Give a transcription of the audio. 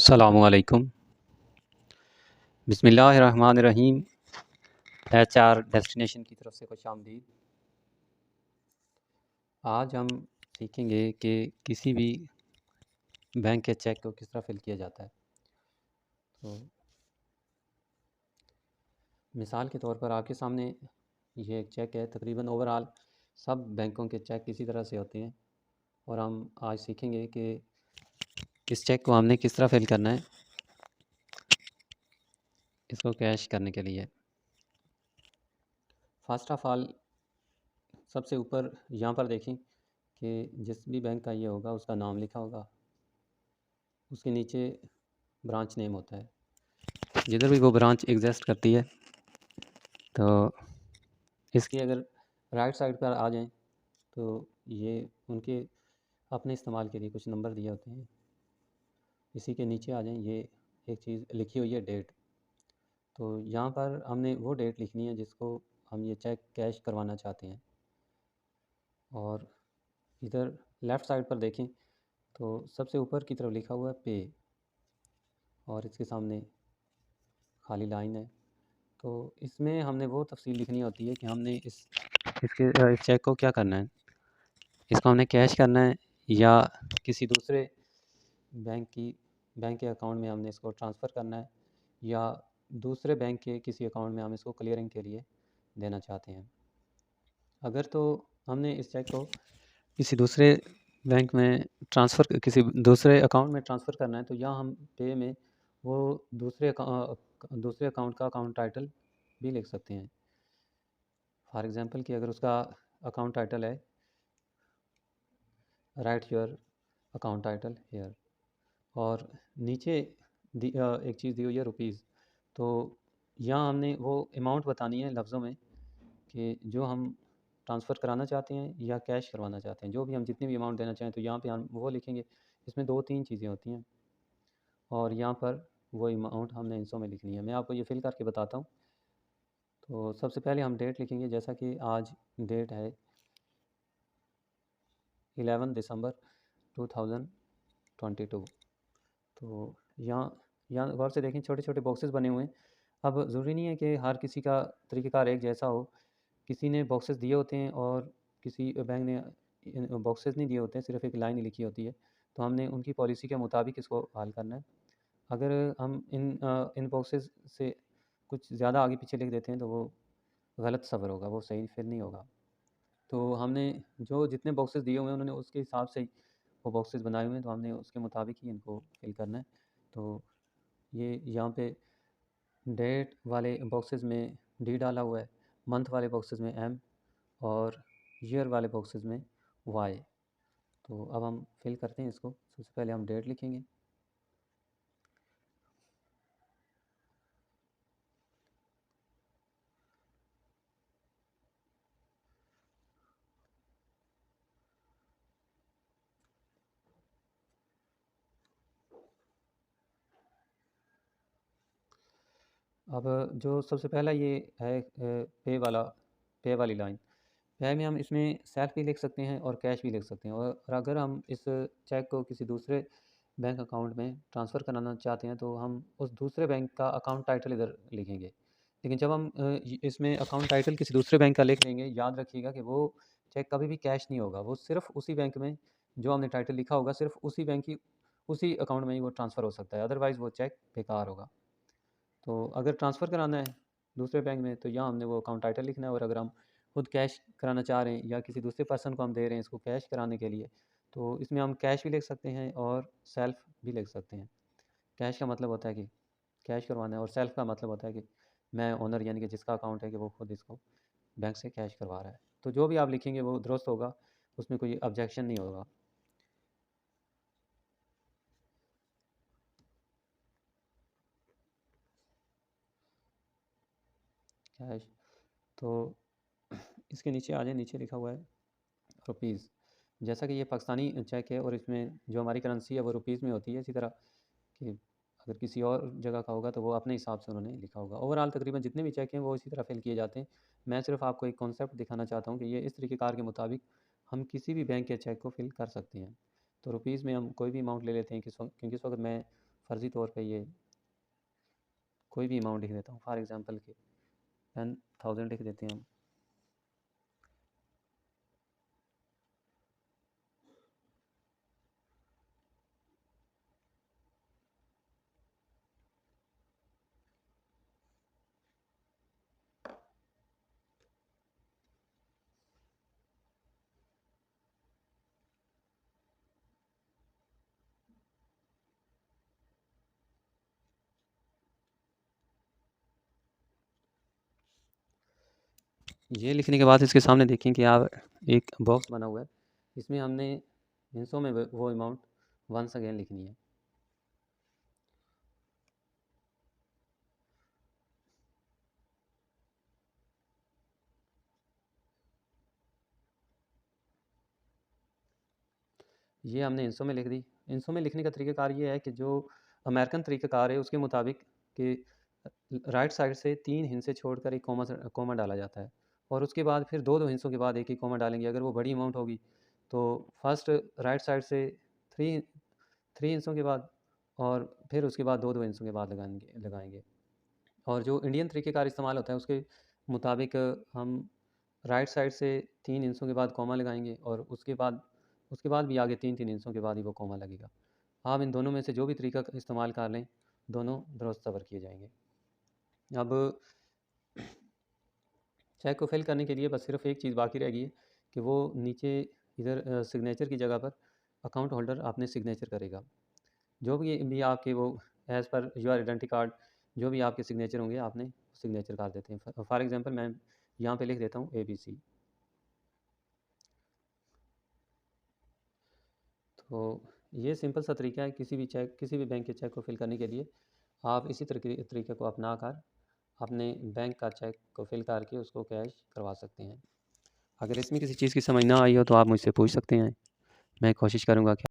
अस्सलामुअलैकुम। बिस्मिल्लाहिर्रहमानिर्रहीम। HR destination की तरफ से खुशामदीद। आज हम सीखेंगे कि किसी भी बैंक के चेक को किस तरह फिल किया जाता है। तो मिसाल के तौर पर आपके सामने ये एक चेक है। तकरीबन ओवरऑल सब बैंकों के चेक इसी तरह से होते हैं और हम आज सीखेंगे कि इस चेक को हमने किस तरह फिल करना है इसको कैश करने के लिए। फर्स्ट ऑफ ऑल सबसे ऊपर यहाँ पर देखें कि जिस भी बैंक का ये होगा उसका नाम लिखा होगा, उसके नीचे ब्रांच नेम होता है। जिधर भी वो ब्रांच एग्जिस्ट करती है तो इसकी अगर राइट साइड पर आ जाएं तो ये उनके अपने इस्तेमाल के लिए कुछ नंबर दिए होते हैं। इसी के नीचे आ जाएं, ये एक चीज़ लिखी हुई है डेट। तो यहाँ पर हमने वो डेट लिखनी है जिसको हम ये चेक कैश करवाना चाहते हैं। और इधर लेफ़्ट साइड पर देखें तो सबसे ऊपर की तरफ लिखा हुआ है पे और इसके सामने खाली लाइन है। तो इसमें हमने वो तफसील लिखनी होती है कि हमने इस चेक को क्या करना है। इसको हमने कैश करना है या किसी दूसरे बैंक के अकाउंट में हमने इसको ट्रांसफ़र करना है या दूसरे बैंक के किसी अकाउंट में हम इसको क्लियरिंग के लिए देना चाहते हैं। अगर तो हमने इस चेक को किसी दूसरे बैंक में किसी दूसरे अकाउंट में ट्रांसफ़र करना है तो यहाँ हम पे में वो दूसरे अकाउंट का अकाउंट टाइटल भी लिख सकते हैं। फॉर एग्ज़ाम्पल कि अगर उसका अकाउंट टाइटल है write your account title here और नीचे एक चीज़ दी हुई है रुपीज़। तो यहाँ हमने वो अमाउंट बतानी है लफ्ज़ों में कि जो हम ट्रांसफ़र कराना चाहते हैं या कैश करवाना चाहते हैं। जो भी हम जितनी भी अमाउंट देना चाहें तो यहाँ पे हम वो लिखेंगे। इसमें 2-3 चीज़ें होती हैं और यहाँ पर वो अमाउंट हमने हिस्सों में लिखनी है। मैं आपको ये फिल करके बताता हूँ। तो सबसे पहले हम डेट लिखेंगे, जैसा कि आज डेट है 11 दिसंबर 2022। तो यहाँ गौर से देखें, छोटे छोटे बॉक्सेस बने हुए हैं। अब ज़रूरी नहीं है कि हर किसी का तरीक़ेकार एक जैसा हो। किसी ने बॉक्सेस दिए होते हैं और किसी बैंक ने बॉक्सेस नहीं दिए होते हैं, सिर्फ एक लाइन ही लिखी होती है। तो हमने उनकी पॉलिसी के मुताबिक इसको हल करना है। अगर हम इन बॉक्सेस से कुछ ज़्यादा आगे पीछे लिख देते हैं तो वो गलत सफ़र होगा, वो सही फिल नहीं होगा। तो हमने जो जितने बॉक्सेस दिए हुए हैं उन्होंने उसके हिसाब से ही वो बॉक्सेस बनाए हुए हैं, तो हमने उसके मुताबिक ही इनको फिल करना है। तो ये यहाँ पे डेट वाले बॉक्सेस में डी डाला हुआ है, मंथ वाले बॉक्सेस में एम और ईयर वाले बॉक्सेस में वाई। तो अब हम फिल करते हैं इसको। सबसे पहले हम डेट लिखेंगे। अब जो सबसे पहला ये है पे वाली लाइन। पे में हम इसमें सेल्फ भी लिख सकते हैं और कैश भी लिख सकते हैं। और अगर हम इस चेक को किसी दूसरे बैंक अकाउंट में ट्रांसफ़र कराना चाहते हैं तो हम उस दूसरे बैंक का अकाउंट टाइटल इधर लिखेंगे। लेकिन जब हम इसमें अकाउंट टाइटल किसी दूसरे बैंक का लिख लेंगे, याद रखिएगा कि वो चेक कभी भी कैश नहीं होगा। वो सिर्फ़ उसी बैंक में जो हमने टाइटल लिखा होगा, सिर्फ़ उसी बैंक की उसी अकाउंट में ही वो ट्रांसफ़र हो सकता है, अदरवाइज़ वो चेक बेकार होगा। तो अगर ट्रांसफ़र कराना है दूसरे बैंक में तो यहाँ हमने वो अकाउंट टाइटल लिखना है। और अगर हम खुद कैश कराना चाह रहे हैं या किसी दूसरे पर्सन को हम दे रहे हैं इसको कैश कराने के लिए, तो इसमें हम कैश भी लिख सकते हैं और सेल्फ भी लिख सकते हैं। कैश का मतलब होता है कि कैश करवाना है और सेल्फ का मतलब होता है कि मैं ओनर, यानी कि जिसका अकाउंट है कि वो खुद इसको बैंक से कैश करवा रहा है। तो जो भी आप लिखेंगे वो दुरुस्त होगा, उसमें कोई ऑब्जेक्शन नहीं होगा। कैश। तो इसके नीचे आ जाए, नीचे लिखा हुआ है रुपीज़। जैसा कि ये पाकिस्तानी चेक है और इसमें जो हमारी करेंसी है वो रुपीज़ में होती है। इसी तरह कि अगर किसी और जगह का होगा तो वो अपने हिसाब से उन्होंने लिखा होगा। ओवरऑल तकरीबन जितने भी चेक हैं वो इसी तरह फिल किए जाते हैं। मैं सिर्फ आपको एक कॉन्सेप्ट दिखाना चाहता हूँ कि ये इस तरीक़ेकार के मुताबिक हम किसी भी बैंक के चेक को फिल कर सकते हैं। तो रुपीज़ में हम कोई भी अमाउंट ले लेते हैं क्योंकि इस वक्त मैं फ़र्ज़ी तौर पे ये कोई भी अमाउंट लिख देता हूँ, फॉर एग्ज़ाम्पल के 10,000 लिख देते हैं हम। ये लिखने के बाद इसके सामने देखें कि आप एक बॉक्स बना हुआ है, इसमें हमने हिस्सों में वो अमाउंट वंस अगेन लिखनी है। ये हमने हिस्सों में लिख दी। हिस्सों में लिखने का तरीक़ाकार ये है कि जो अमेरिकन तरीक़ाकार है उसके मुताबिक कि राइट साइड से 3 हिस्से छोड़कर एक कॉमा डाला जाता है और उसके बाद फिर 2-2 हिस्सों के बाद एक कॉमा डालेंगे। अगर वो बड़ी अमाउंट होगी तो फर्स्ट राइट साइड से 3 हिस्सों के बाद और फिर उसके बाद 2-2 हिस्सों के बाद लगाएंगे। और जो इंडियन तरीक़ेकार इस्तेमाल होता है उसके मुताबिक हम राइट साइड से 3 हिस्सों के बाद कॉमा लगाएंगे और उसके बाद भी आगे 3-3 हिस्सों के बाद ही वो कॉमा लगेगा। आप इन दोनों में से जो भी तरीका इस्तेमाल कर लें, दोनों दुरुस्त कवर किए जाएंगे। अब चेक को फिल करने के लिए बस सिर्फ एक चीज़ बाकी रह गई है कि वो नीचे इधर सिग्नेचर की जगह पर अकाउंट होल्डर आपने सिग्नेचर करेगा। जो भी आपके वो as per your identity card जो भी आपके सिग्नेचर होंगे आपने सिग्नेचर कर देते हैं। फॉर एग्जांपल मैं यहाँ पे लिख देता हूँ ABC। तो ये सिंपल सा तरीका है किसी भी बैंक के चेक को फिल करने के लिए। आप इसी तरीके को अपना कर अपने बैंक का चेक को फिल करके उसको कैश करवा सकते हैं। अगर इसमें किसी चीज़ की समझ ना आई हो तो आप मुझसे पूछ सकते हैं, मैं कोशिश करूँगा कि